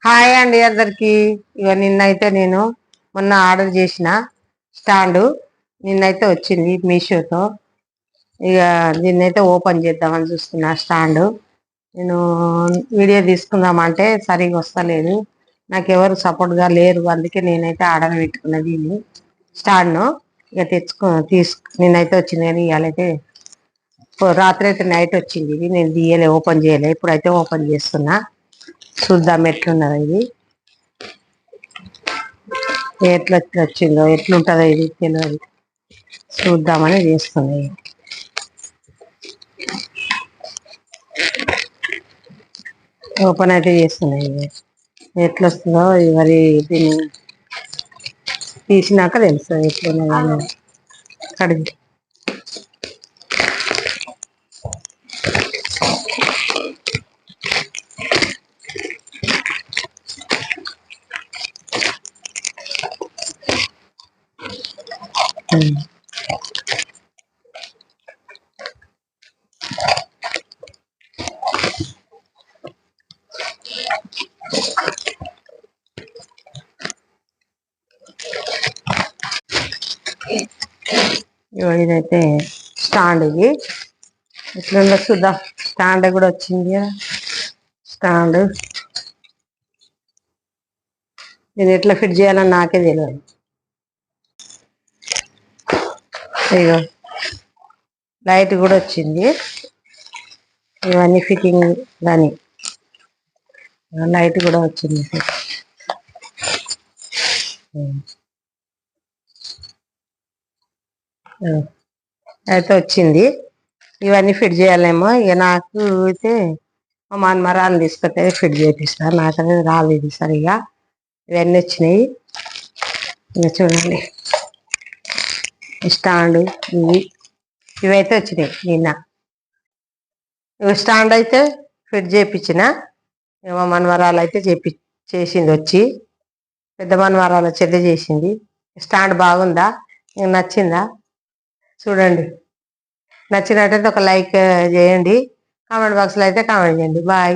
Hi అండి అందరికి. ఇక నిన్నైతే నేను మొన్న ఆర్డర్ చేసిన స్టాండు నిన్నైతే వచ్చింది మీషోతో. ఇక దీన్నైతే ఓపెన్ చేద్దామని చూస్తున్నా. స్టాండు నేను వీడియో తీసుకుందామంటే సరిగా వస్తలేదు, నాకు ఎవరు సపోర్ట్గా లేరు. అందుకే నేనైతే ఆర్డర్ పెట్టుకున్నా దీన్ని స్టాండ్ను. ఇక నిన్నైతే వచ్చింది, కానీ ఇవాళైతే రాత్రి అయితే నైట్ వచ్చింది. ఇది నేను తీయలే, ఓపెన్ చేయలే. ఇప్పుడైతే ఓపెన్ చేస్తున్నా, చూద్దాం ఎట్లున్నది ఇది, ఎట్లా వచ్చిందో ఎట్లుంటుందో ఇది తెలియదు. చూద్దామని చేస్తున్నాయి. ఓపెన్ అయితే చేస్తున్నాయి. ఎట్లా వస్తుందో మరి దీన్ని తీసినాక తెలుస్తుంది ఎట్లున్నదో. కడిగి ఇదైతే స్టాండ్. ఇది ఎట్లుందో చూద్దాం. స్టాండ్ కూడా వచ్చింది. స్టాండ్ ఇది ఎట్లా ఫిట్ చేయాలని నాకే తెలియదు. ఇగో లైట్ కూడా వచ్చింది. ఇవన్నీ ఫిట్టింగ్ కానీ లైట్ కూడా వచ్చింది. అయితే వచ్చింది. ఇవన్నీ ఫిట్ చేయాలేమో. ఇక నాకు అయితే మా మనమరాలు తీసుకొస్తే ఫిట్ చేపిస్తారు. నాకు అనేది రాలేదు సరిగా. ఇవన్నీ వచ్చినాయి. ఇక చూడండి స్టాండ్. ఇవైతే వచ్చినాయి నిన్న. స్టాండ్ అయితే ఫిట్ చేయించిన. మా మనవరాలు అయితే చేసింది వచ్చి. పెద్ద మనవరాలు చెల్లి చేసింది. స్టాండ్ బాగుందా, మీకు నచ్చిందా? చూడండి. నచ్చినట్టయితే ఒక లైక్ చేయండి, కామెంట్ బాక్స్లో అయితే కామెంట్ చేయండి. బాయ్.